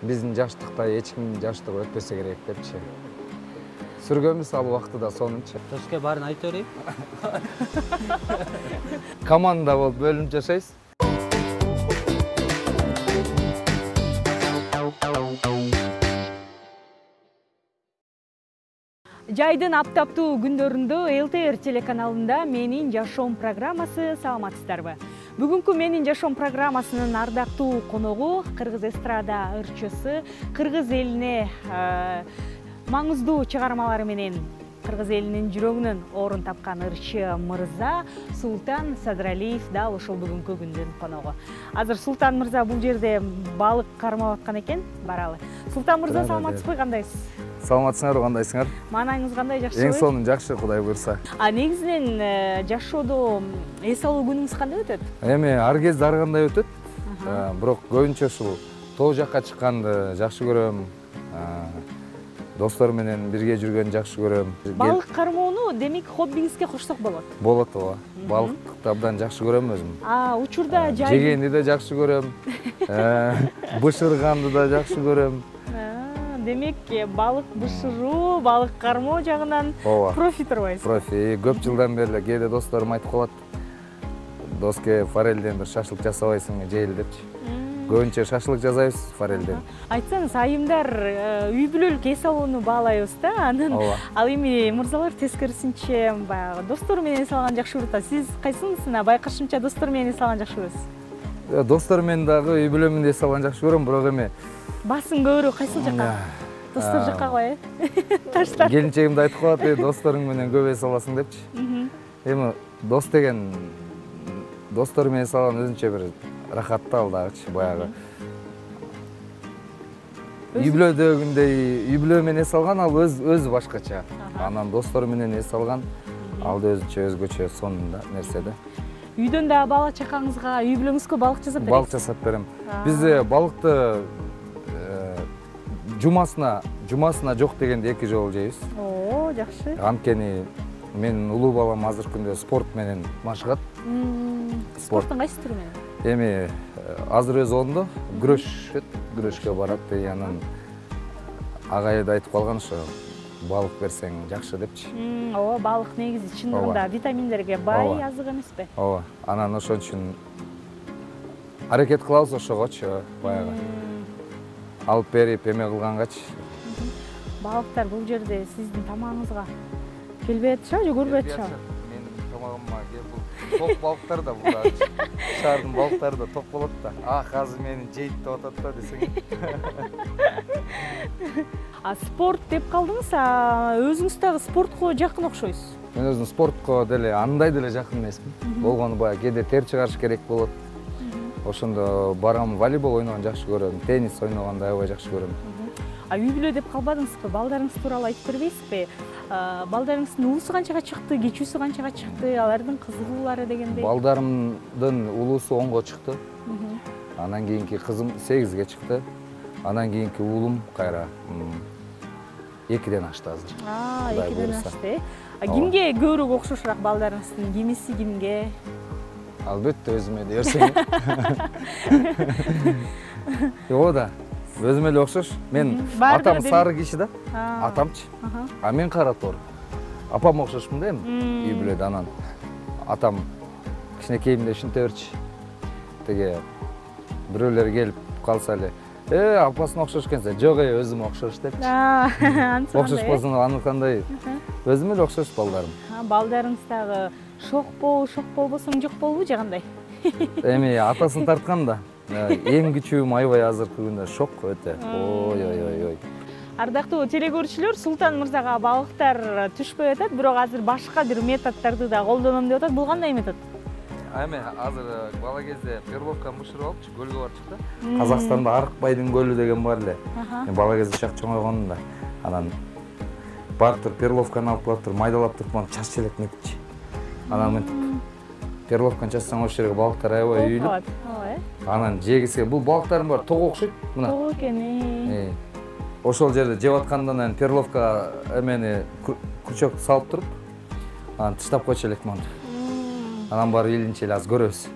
биздин жаштыкта эч кимдин жаштыгы өтпөсө керек депчи. Сүргөнбүз ал убактыда сонунчу. Доске баарын айтып берейин. Команда болуп бөлүнүп жашайбыз. Жайдын аптаптуу күндөрүндө ЛТР телеканалында Менин жашоом программасы, саламатсыздарбы? Бүгүнкү Менин жашоом программасынын ардактуу коногу Кыргыз эстрада ырчысы, кыргыз элине маңыздуу чыгармалары менен кыргыз элинин жүрөгүнөн орун тапкан ырчы мырза Султан Садыралиев дал ошол бүгүнкү күндүн коногу. Азыр Султан мырза бул жерде балык кармап аткан экен, баралы. Султан мырза, саламатсызбы, кандайсыз? Саламатсыңарбы, кандайсыңар? Маанаңыз кандай, жакшыбы? Эң сонун жакшы, Кудай буйрса. Негизинен жашоодо эс алуу күнүңүз кандай өтөт? Эми ар кезде ар кандай өтөт. Бирок көбүнчө ушул тоо жакка чыкканды жакшы көрөм. Достор менен бирге жүргөндү жакшы көрөм. Балык кармоону демек хоббиңизге кошсок болот. Болот, ооба. Балыкты абдан жакшы көрөм өзүм. Учурда жегенди да жакшы көрөм. Бышырганды да жакшы көрөм. Демек балык бышыруу, балык кармоо жагынан профи турбайсыз. Профи. Көп жылдан бери кээде досторум айтып калат. Доске форелден бир шашлык жасабайсыңбы, жейли депчи. Көбүнчө шашлык жасайбыз форелден. Айтсаңыз, айымдар үй бүлөлүк эс алууну баалайбыз да, анан ал эми мырзалар тескерисинче баягы достор менен эс алган жакшы көрөт. Сиз кайсынысына байкашымча достор менен эс алган жакшы көрөсүз? Достор менен дагы үй бүлө менен эс алган жакшы көрөм, бирок эми басым көбүрөөк кайсыл жакка? Достор жакка го, Таштар. Келинчегимди айтып калат, досторуң менен көп эс аласың депчи. Эми дос деген достор менен эс алган өзүнчө бир рахатта ал дагычы, баягы. Үй бүлөдөгүндөй, үй бүлө менен эс алган ал өзү башкача. Анан достор менен эс алган ал да өзгөчө сонун нерсе да. Үйдөн да бала чакаңызга, үй бүлөңүзгө балык жасап бересиз? Балык жасап берем. Биз балыкты жумасына жок дегенде 2 жолу жейбиз. Жакшы. Анткени менин улуу балам азыркы күндө спорт менен машыгат. Спорттун кайсы түрү менен? Эми азыр өзү оңдо, күрөшкө барат, анан агайы да айтып калган ошо балык берсең жакшы депчи. Ооба, балык негизи чындыгында витаминдерге бай азык эмеспи? Ооба, анан ошон үчүн аракет кылабыз ошогочу, баягы. Алып берип эме кылгангачы. Балыктар бул жерде сиздин тамагыңызга келбей атышабы же көрбөй атышабы? Менин тамагыма келип ток балыктар да бул шаардын балыктары да ток болот да. Азыр мени жейт деп атат да десең. Спорт деп калдыңыз, өзүңүз дагы спортко жакын окшойсуз. Мен өзүм спортко деле андай деле жакын эмесмин. Болгону баягы кээде тер чыгарыш керек болот. Ошондо барам, волейбол ойногонду жакшы көрөм, теннис ойногонду аябай жакшы көрөм. Үй бүлө деп калбадыңызбы? Балдарыңыз тууралуу айтып бербейсизби? Балдарыңыздын улуусу канчага чыкты, кичүүсү канчага чыкты, алардын кызыгуулары дегендей? Балдарымдын улуусу 10го чыкты. Анан кийинки кызым 8ге чыкты. Анан кийинки уулум кайра 2ден ашты азыр. 2ден ашты. Кимге көбүрөөк окшошураак балдарыңыздын? Кимиси кимге? Албетте өзүмө дерсең. Ооба да, өзүмө эле окшош. Мен атам сары киши да, атамчы. Мен кара тор. Апам окшошмун да эми үй бүлөдө, анан атам кичинекейимде ушинте берчи. Теге бирөөлөр келип калса эле, апасына окшош экенсиң. Жок, өзүмө окшош депчи. Окшошпосун аны кандай? Өзүмө эле окшош балдарым. Балдарыңыз дагы шок болбосоң жок болбу же кандай? Эми атасын тарткан да. Эң кичүүм аябай азыркы күндө шок өтө. Ой. Ардактуу телекөрүүчүлөр, Султан мырзага балыктар түшпөй атат, бирок азыр башка бир методдорду да колдоном деп атат. Бул кандай метод? Эми азыр бала кезде перловканы бышырып алыпчы, көлгө барып чыкты. Казакстанда Арыкбайдын көлү деген бар эле. Мен бала кезде чак чоңойгондум да. Анан барып туруп перловканы алып келип туруп майдалап туруп мына чач элек мынтип. Анан мынтип перловканы чачсаң ошол жерге балыктар аябай үйүлүп. Анан жегисе бул балыктардын баары тог окшойт мына. Тог экен. Ошол жерде жеп аткандан анан перловка эмени крючокты салып туруп, анан тыштап койчу элек монтип. Анан баары илинче эле аз көрөбүз.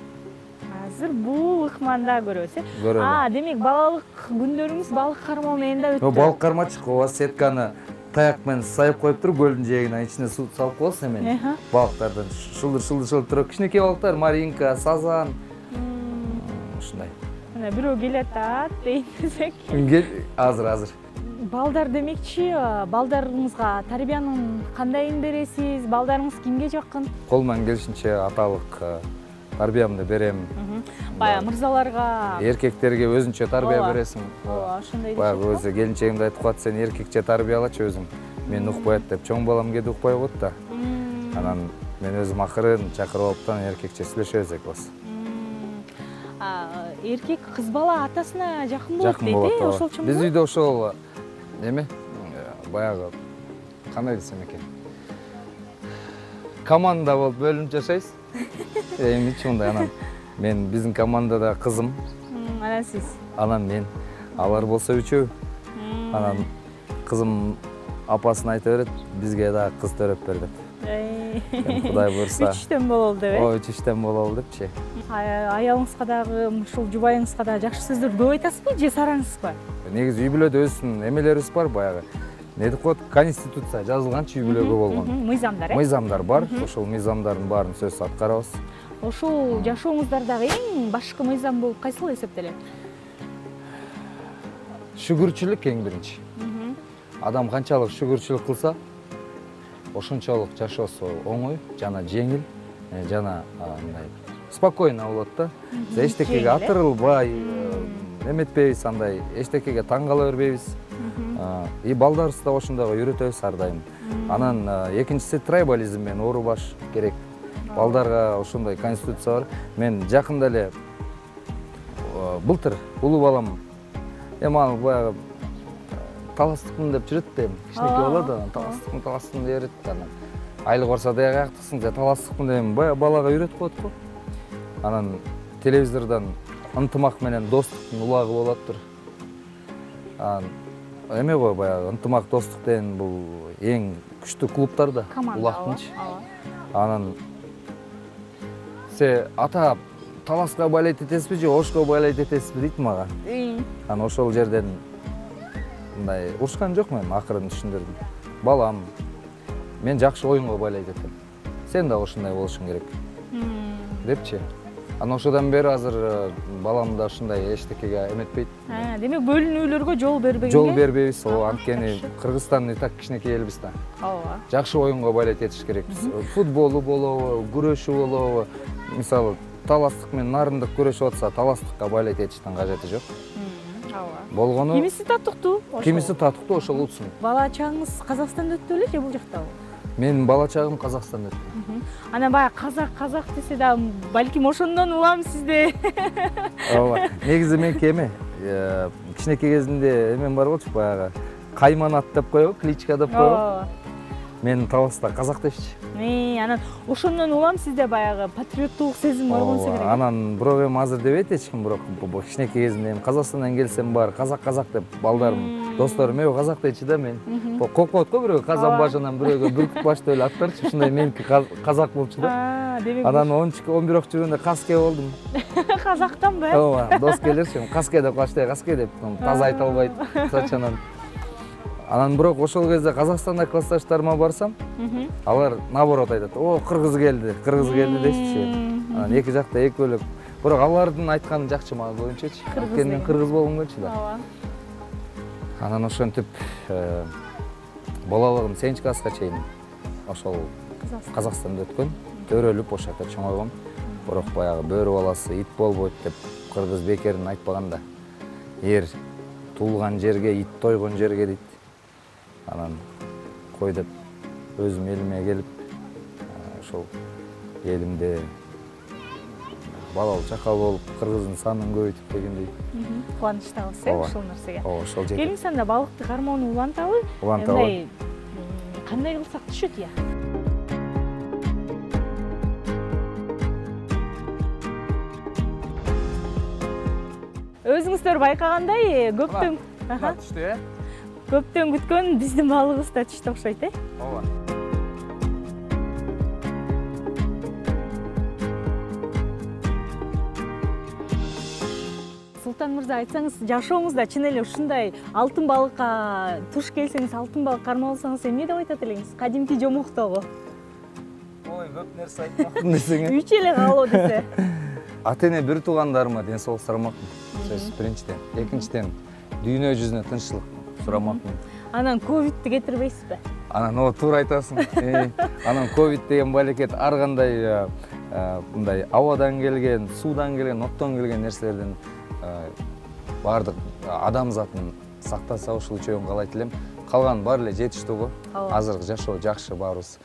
азыр бул ыкманда көрөбүз э. Көрөлү. Демек балалык күндөрүңүз балык кармоо менен да өттү. Балык кармачы кооба сетканы таяк менен сайып коюп туруп көлдүн жээгине ичине суу салып коесуң эмен. Балыктардан шылдыр туруп кичинекей балыктар, маринка, сазан. Ушундай. Мына бирөө келе атат дейин десек. Азыр. Балдар демекчи, балдарыңызга тарбиянын кандайын бересиз? Балдарыңыз кимге жакын? Колуман келишинче аталык тарбиямды берем. Баягы мырзаларга, эркектерге өзүнчө тарбия бересиң. Ошондой. Баягы өзү келинчегимди айтып коет, сен эркекче тарбиялачы өзүң. Мен укпайт деп, чоң балам кээде укпай коет да. Анан мен өзүм акырын чакырып алыптан эркекче сүйлөшөбүз экөөбүз. Эркек кыз бала атасына жакын болот дейт, ошолчумбу? Биз үйдө ошол эме баягы кандай десем экен, команда болуп бөлүнүп жашайбыз. Эмичи мындай, анан мен биздин командада кызым, анан сиз, анан мен, алар болсо үчөө. Анан кызым апасына айта берет, бизге дагы кыз төрөп бер деп. Кудай буйрса. 3-тен бололу деп, э? 3-тен бололу депчи. Аялыңызга дагы, ушул жубайыңызга дагы жакшы сөздөр көп айтасызбы, же сараңызбы? Негизи үй бүлөдө өзүнүн эмелерибиз бар, баягы. Не деп коет, конституция жазылганчы үй бүлөгө болгон. Мыйзамдар, э? Мыйзамдар бар, ошол мыйзамдардын баарын сөзсүз аткарабыз. Ошол жашооңуздардагы эң башкы мыйзам болуп кайсыл эсептелет? Шүгүрчүлүк эң биринчи. Адам канчалык шүгүрчүлүк кылса, ошончолук жашоосу оңой, жана жеңил, жана мындай спокойно болот да. Эчтекеге атырылбай, эметпейбиз, андай эчтекеге таң кала бербейбиз. И балдарыбызды да ошондойго үйрөтөбүз ар дайым. Анан экинчиси трайбализм менен оорубаш керек. Балдарга ошондой конституция бар. Мен жакында эле былтыр улуу балам эми баягы таластыкмын деп жүрөт дейм. Кичинекей болот, таластыкмын деп жүрөт. Анан айлык барса да аяктыксың, же таластыкмын деп баягы балага үйрөтүп коет го. Анан телевизордон ынтымак менен достуктун улагы болот тур. Анан эме го баягы ынтымак достук деген бул эң күчтүү клубтар да, улактынчы. Анан се ата таласка байлайт этесизби же ошко байлайт этесизби дейт мага. Анан ошол жерден мындай урушкан жокмун, акырын түшүндүрдүм. Балам, мен жакшы оюнго байлайт этем. Сен да ошондой болушуң керек. Депчи. Анан ошодон бери азыр балам да ушундай эчтекеге эметпейт. Демек бөлүнүүлөргө жол бербегенге? Жол бербейбиз. Анткени Кыргызстан так кичинекей элбиз да. Жакшы оюнго байлайт этиш керекпиз. Футболу болобу, күрөшү болобу. Мисалы, таластык менен нарындык күрөшүп атса, таластыкка байлайт этиштин кажети жок. Болгону кимиси татыктуу? Кимиси татыктуу, ошол утсун. Бала чагыңыз Казакстанда өттү беле же бул жактабы? Менин бала чагым Казакстанда өттү. Анан баягы казак десе да, балким ошондон улам сизде. Ооба. Негизи меники эме, кичинекей кезинде эмем бар болчу, баягы Кайманат деп коебу, кличка деп коебу. Мен таласта казак депчи. Анан ошондон улам сизде баягы патриоттук сезим бар болсо керек. Анан бирок эми азыр дебейт эч ким, бирок кичинекей кезинде эми Казакстандан келсем бар, казак деп балдарым, досторум эми казак дейчи да мен. Кокот го бирөө казан башынан бирөөгө бүркүт башты эле аттарчы, ушундай меники казак болчу да. Анан 11 жүргөндө каске болдум. Казактанбы? Ооба, дос келерчи, каске деп каштай каске деп таза айта албайт сачанан. Анан бирок ошол кезде Казакстанда классташтарыма барсам, алар наоборот айтат: "О, кыргыз келди дейчи." Анан эки жакта экөөлөп, бирок алардын айтканы жакчы мага көбүнчөчү. Анткени мен кыргыз болгум келчү да. Анан ошентип балалыгым сегизинчи класска чейин ошол Казакстанда өткөн, төрөлүп ошол жерде чоңойгом. Бирок баягы бөрү баласы ит болбойт деп кыргыз бекерин айтпаганда, ер туулган жерге, ит тойгон жерге дейт. Анан кой деп өзүм элиме келип, ошол элимде балалуу чакал болуп, кыргыздын санын көбөйтүп дегендей. Кубанычтабыз ошол нерсеге. Ооба, ошол жерде. Келиңиз анда балыкты кармоону уланталы. Уланталы. Кандай кылсак түшөт я? Өзүңүздөр байкагандай көптөн түштү, э? Көптөн күткөн биздин балыгыбыз да түштү окшойт, э? Ооба. Султан мырза, айтсаңыз, жашооңузда чын эле ушундай алтын балыкка туш келсеңиз, алтын балык кармап алсаңыз, эмне деп айтат элеңиз? Кадимки жомоктогу. Ой, көп нерсе айтмакмын десең. Үч эле калуу десе. Ата-эне бир туугандарыма ден соолук сурамакмын. Сөз биринчиден. Экинчиден, дүйнө жүзүнө тынччылык сурамакмын. Анан ковидти кетирбейсизби? Анан туура айтасың. Анан ковид деген балекет ар кандай мындай абадан келген, суудан келген, оттон келген нерселерден баардык адамзатын сактаса ушул үчөөнү каалайт элем. Калган баары эле жетиштүү. Азыркы жашоо жакшы баарыбыз.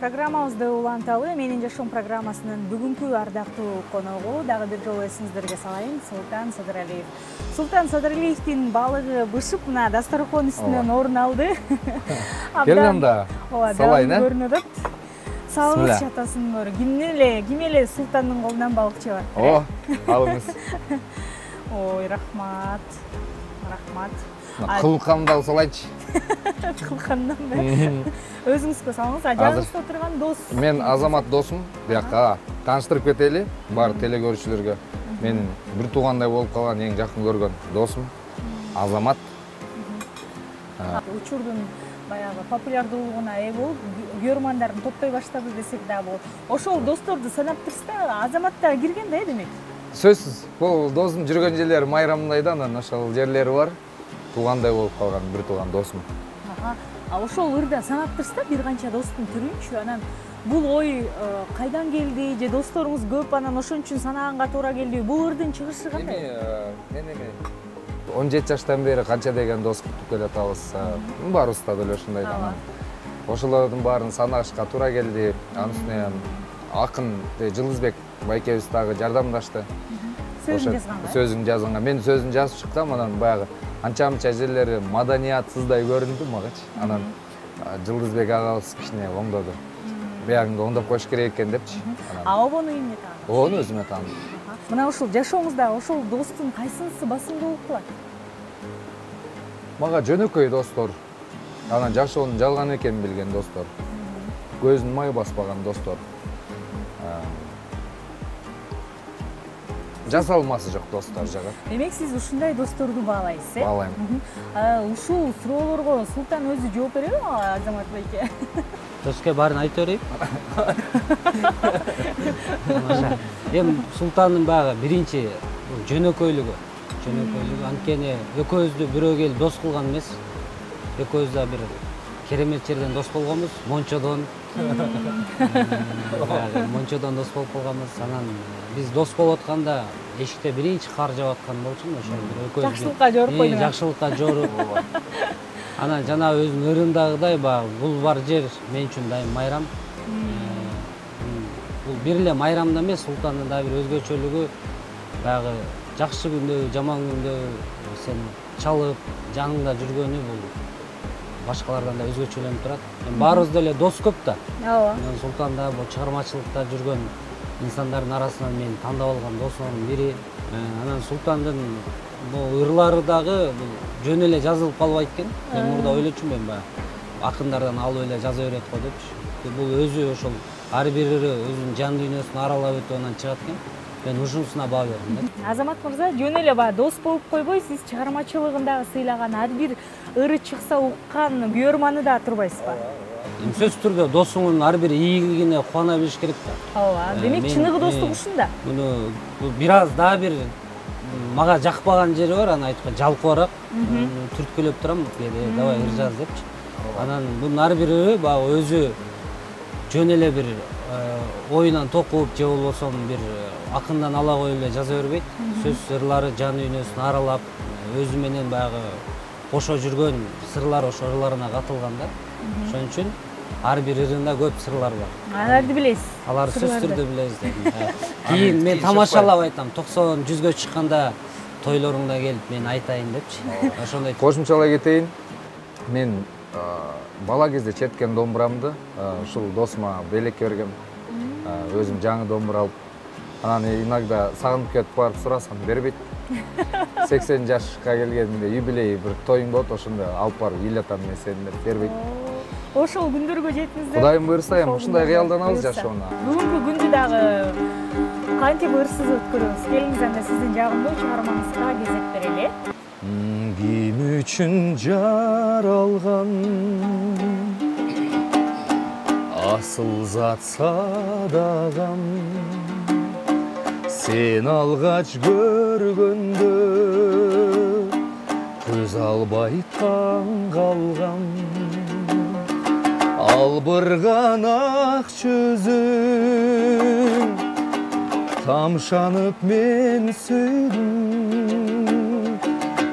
Программабызды уланталы. Менин жашоом программасынын бүгүнкү ардактуу коногу дагы бир жолу эсиңиздерге салайын, Султан Садыралиев. Султан Садыралиевдин балыгы бышып мына дасторкон үстүнөн орун алды. Келгем да. Салайын, көрүнүп атат. Салыңыз чатасыңар. Ким эле Султандын колунан балык жеп атат? Алыңыз. Ой, рахмат. Кылканды алсалайчы. Кылкандан өзүңүзгө салыңыз, ажагыңызда отурган дос. Мен Азамат досум, бияка тааныштырып кетели бар телекөрүүчүлөргө. Менин бир туугандай болуп калган, эң жакын көргөн досум Азамат. Учурдун баягы популярдуулугуна ээ болуп, көрөрмандарын топтой баштады десек да болот. Ошол досторду санап турсузда, Азамат да кирген да, демек. Сөзсүз, бул досум жүргөн жерлери майрамдай да, анан ошол жерлери бар. Туугандай болуп калган бир тууган досум. Ошол ырда санап турсузда, бир канча достун түрүнчү, анан бул ой кайдан келди, же досторуңуз көп, анан ошон үчүн санаганга туура келди. Бул ырдын чыгышы кандай? Мен 17 жаштан бери канча деген дос кутуп келатабыз. Баарыбыз да деле ошондой. Ошолордун баарын санашка туура келди. Анын үстүнө акын Жылдызбек байкебиз дагы жардамдашты. Сөзүн жазганга. Мен сөзүн жазып чыккам, анан баягы анча-мынча жерлери маданиятсыздай көрүндү магачы. Анан Жылдызбек агабыз кичине оңдоду. Биягыңды оңдоп коюш керек экен депчи. Обону эмне таанып? Обону өзүмө таанып. Мына ушул жашооңузда ошол достун кайсынысы басымдуу болуп калат? Мага жөнөкөй достор, анан жашоонун жалган экенин билген достор, көзүн май баспаган достор, жасалмасы жок достор жагат. Демек сиз ушундай досторду баалайсыз, э? Баалайм. Ушул суроолорго Султан өзү жооп береби, Азамат байке? Сөзгө баарын айта берейин. Эми Султандын баягы биринчи жөнөкөйлүгү. Анткени экөөбүздү бирөө келип дос кылган эмес. Экөөбүз да бир керемет жерден дос болгонбуз, Мончодон. Мончодон дос болуп калганбыз. Анан биз дос болуп атканда эшикте биринчи кар жаап аткан болчумун, ошол экөөбүз жакшылыкка жоруп койдуңар. Жакшылыкка жоруп. Анан жана өзүнүн ырындагыдай баягы бул бар жер мен үчүн дайым майрам. Бул бир эле майрамда эмес, Султандын да бир өзгөчөлүгү баягы жакшы күндө, жаман күндө сен чалып, жаныңда жүргөнү бул башкалардан да өзгөчөлөнүп турат. Баарыбызда эле дос көп да. Ооба. Султанда бул чыгармачылыкта жүргөн инсандардын арасынан мен тандап алган досумдун бири. Анан Султандын бул ырлары дагы жөн эле жазылып калбайт экен. Мен мурда ойлочумун, баягы акындардан алып эле жаза берет го депчи. Бул өзү ошол ар бир ыры өзүнүн жан дүйнөсүн аралап өтүп анан чыгат экен. Мен ушунусуна баа бердим да. Азамат мырза, жөн эле баягы дос болуп койбой, сиз чыгармачылыгында сыйлаган ар бир ыры чыкса уккан көрөрманы да турбайсызбы? Сөзсүз түрдө досуңдун ар бир ийгилигине кубана билиш керек да. Ооба. Демек чыныгы достук ушунда. Муну бир аз дагы бир мага жакпаган жери бар, аны айтканда жалкыбараак түрткүлөп турам, давай ыр жаз депчи. Анан бунун ар бир ыры баягы өзү жөн эле бир оюнан токуп же болбосо бир акындан ала коюп эле жаза бербейт. Сөз ырлары жан дүйнөсүн аралап, өзү менен баягы кошо жүргөн сырлар ошо ырларына катылган да. Ошон үчүн ар бир ырында көп сырлар бар. Аларды билесиз. Аларды сөзсүз түрдө билебиз да. Кийин мен тамашалап айтам, 90-100гө чыкканда тойлоруңда келип мен айтайын депчи. Ошондой Кошумчалай кетейин. Мен бала кезде черткен домбурамды ушул досума белекке бергем. Өзүм жаңы домбура алып, анан иногда сагынып кетип барып сурасам бербейт. 80 жашка келгенде юбилей бир тоюң болот, ошондо алып барып ыйлатам мен сени деп бербейт. ошол күндөргө жетиңиз деп. Кудайым буйрса эми ушундай кыялданабыз жашоону. Бүгүнкү күндү дагы кантип ырсыз өткөрөбүз? Келиңиз анда сиздин жагымдуу чыгармаңызга кезек берели. Ким үчүн жаралган асыл зат садагам, сен алгач көргөндө көз албай таң калгам. Албырган ак жүзүң тамшанып мен сүйдүм,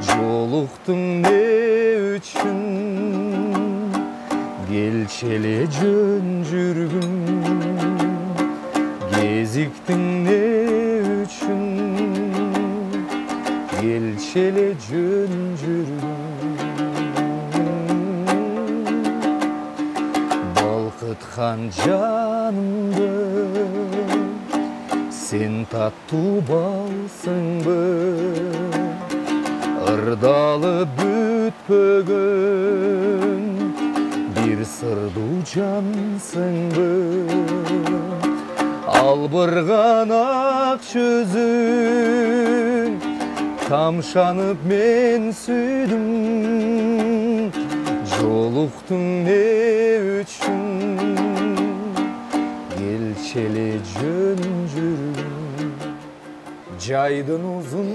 жолуктуң не үчүн келчи эле жөн жүргүм, кезиктиң не үчүн келчи эле жөн жүргүм. Балкыткан жанымды сен таттуу балсыңбы, ырдалы бүтпөгөн бир сырдуу жансыңбы. Албырган ак жүзүң тамшанып мен сүйдүм, жолуктуң не үчүн келчи эле жөн жүргүм. Жайдын узун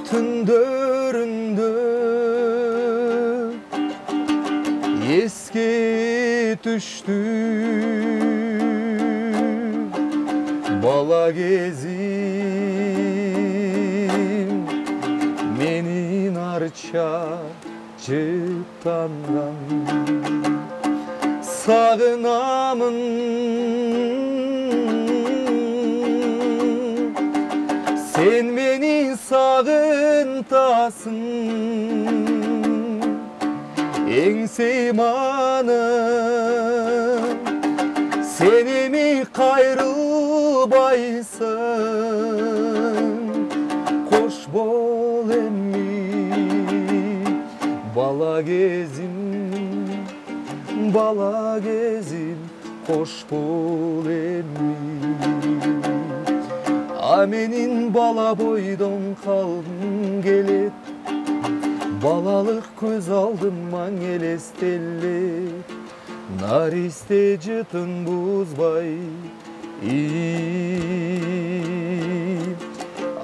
түндөрүндө эске түштү бала кезим, менин арча жыттанган. Сагынамын сен мени сагынтасың, эңсейманым сен эми кайрылбайсың. Кош бол эми бала кезим, кош бол эми. А менин бала бойдон калгым келет, балалык көз алдыма элестелет, наристе жытын бузбай.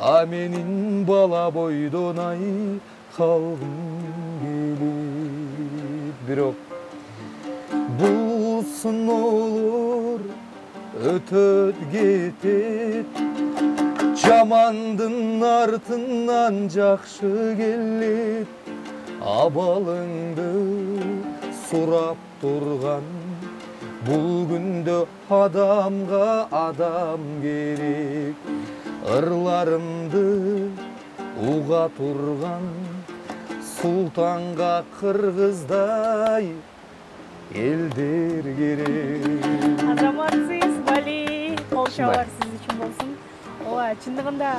А менин бала бойдон калгым келет. Бирок бул сыноолор өтөт кетет, жамандын артынан жакшы келет. Абалыңды сурап турган бул күндө адамга адам керек. Ырларымды уга турган султанга кыргыздай элдер керек. Азаматсыз Бали, кол чабар сиз үчүн болсун. Ооба, чындыгында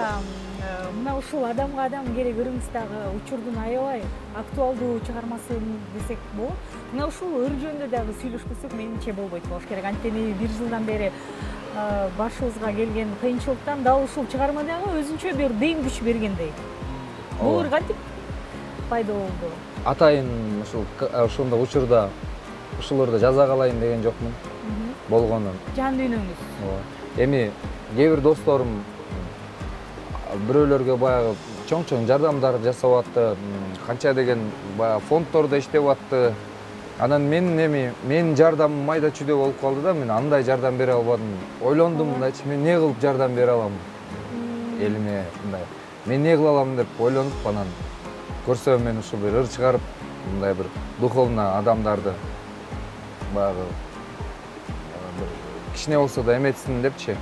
мына ушул адамга адам керек ырыңыздагы учурдун аябай актуалдуу чыгармасы десек болот. Мына ушул ыр жөнүндө дагы сүйлөшпөсөк менимче болбойт болуш керек. Анткени 1 жылдан бери башыбызга келген кыйынчылыктан дал ушул чыгарма дагы өзүнчө бир дем күч бергендей. Бул ыр кантип пайда болду? Атайын ушундай учурда ушуларды жаза калайын деген жокмун. Болгону жан дүйнөңүз. Эми кээ бир досторум бирөөлөргө баягы чоң жардамдар жасап атты, канча деген баягы фонддордо иштеп атты. Анан менин жардамым майда чүйдө болуп калды да, мен андай жардам бере албадым. Ойлондум мындайчы, мен не кылып жардам бере алам элиме, мындай. Мен не кыла алам деп ойлонуп, анан көрсөм мен ушул бир ыр чыгарып, мындай бир духовно адамдарды баягы кичине болсо да эметсин депчи.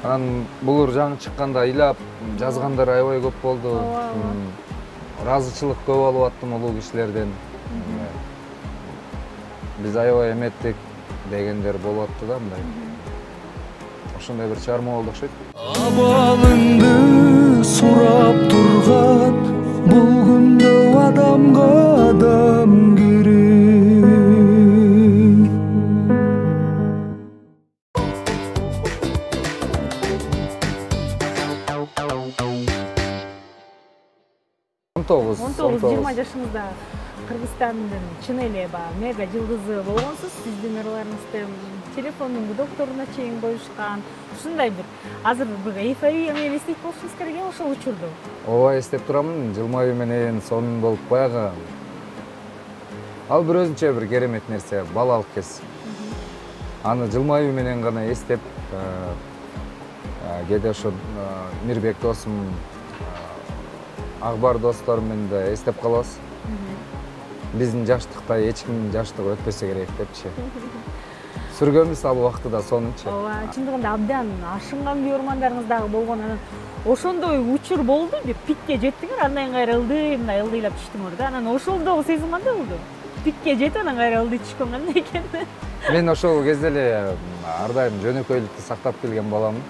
Анан бул ыр жаңы чыкканда ыйлап жазгандар аябай көп болду. Ыраазычылык көп алып аттым улуу кишилерден. Биз аябай эметтик дегендер болуп атты да, мындай. Ошондой бир чыгарма болду окшойт. Абалыңды сурап турган бул күндө адамга 19. 20 жашыңызда Кыргызстандын чын эле мега жылдызы болгонсуз. Сиздин ырларыңызды телефондун докторуна чейин коюшкан. Ушундай бир азыр бир эйфория менен эстейт болушуңуз керек ошол учурду. Ооба, эстеп турамын. Жылмаюу менен сонун болуп баягы. Ал бир өзүнчө бир керемет нерсе, балалык кез. Аны жылмаюу менен гана эстеп, кээде ошо Мирбек досум, Акбар досторум менен да эстеп калабыз. Биздин жаштыкта эч кимдин жаштыгы өтпөсө керек депчи. Сүргөнбүз ал убактыда сонунчу. Ооба, чындыгында абдан ашынган уйгурмандарыңыз дагы болгон. Анан ошондой учур болду, бир пикке жеттиңер, андан кайра мындай ылдыйлап түштүңөр да. Анан ошол дагы сезим кандай болду? Пикке жетип, анан кайра ылдый түшкөн кандай экен? Мен ошол кезде эле ар дайым жөнөкөйлүктү сактап келген баламын.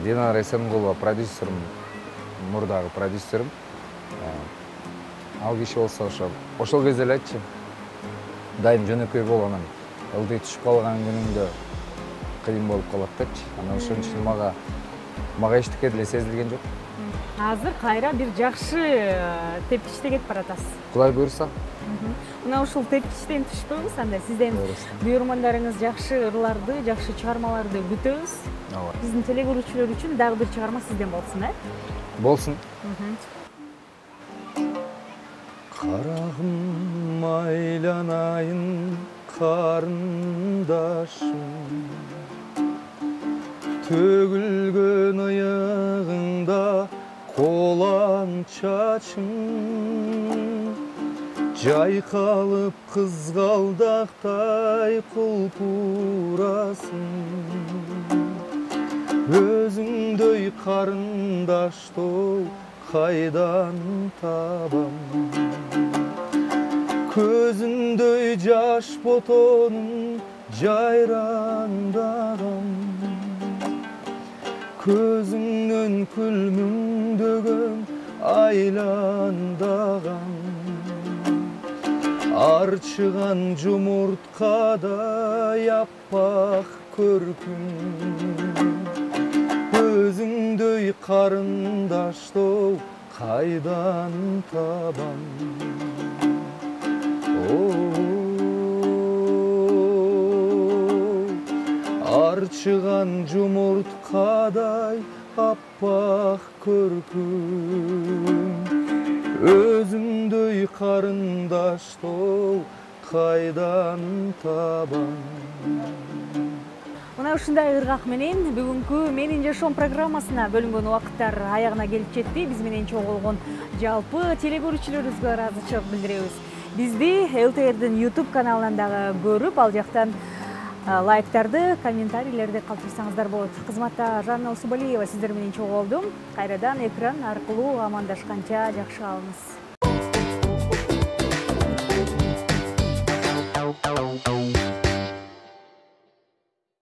Динара Эсенгулова продюсерим, мурдагы продюсерим. Ал киши болсо ошол кезде эле айтчы. Дайым жөнөкөй бол, анан ылдый түшүп калган күнүңдө кыйын болуп калат депчи. Анан ошон үчүн мага эчтеке деле сезилген жок. Азыр кайра бир жакшы тепкичте кетип баратасыз. Кудай буйрса. Мына ушул тепкичтен түшпөйбүз, анда сизден уйгурмандарыңыз жакшы ырларды, жакшы чыгармаларды күтөбүз. Биздин телегөрүүчүлөр үчүн дагы бир чыгарма сизден болсун, Болсун. Карагым айланайын карындашым, төгүлгөн ыйыгыңда колан чачың, жайкалып кызгалдактай кулпурасың, өзүңдөй карындаштоо кайдан табам, көзүндөй жаш ботонун жайрандаган, көзүңнөн күлмүңдөгөн айландаган, арчыган жумурткадай аппак көркүң, өзүңдөй карындаштоо кайдан табам. Арчыган жумурткадай аппак көркүң, өзүңдөй карындаштоо кайдан табам. Мына ушундай ыргак менен бүгүнкү Менин жашоом программасына бөлүнгөн убакыттар аягына келип жетти. Биз менен чогуу болгон жалпы телегөрүүчүлөрүбүзгө ыраазычылык билдиребиз. Бизди ЛТРдин YouTube каналынан дагы көрүп, ал жактан лайктарды, комментарийлерди калтырсаңыздар болот. Кызматта Жанна Усубалиева сиздер менен чогуу болдум. Кайрадан экран аркылуу амандашканча жакшы калыңыз.